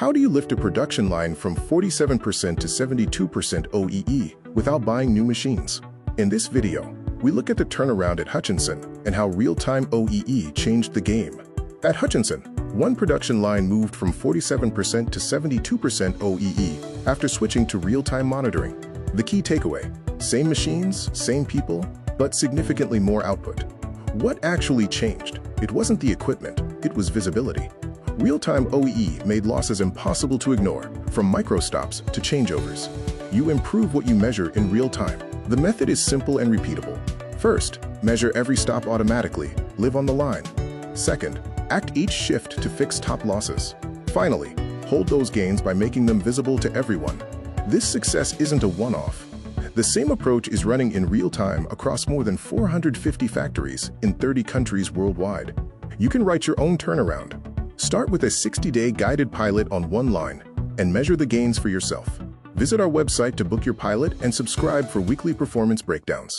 How do you lift a production line from 47% to 72% OEE without buying new machines? In this video, we look at the turnaround at Hutchinson and how real-time OEE changed the game. At Hutchinson, one production line moved from 47% to 72% OEE after switching to real-time monitoring. The key takeaway: same machines, same people, but significantly more output. What actually changed? It wasn't the equipment, it was visibility. Real-time OEE made losses impossible to ignore, from microstops to changeovers. You improve what you measure in real time. The method is simple and repeatable. First, measure every stop automatically, live on the line. Second, act each shift to fix top losses. Finally, hold those gains by making them visible to everyone. This success isn't a one-off. The same approach is running in real time across more than 450 factories in 30 countries worldwide. You can write your own turnaround. Start with a 60-day guided pilot on one line and measure the gains for yourself. Visit our website to book your pilot and subscribe for weekly performance breakdowns.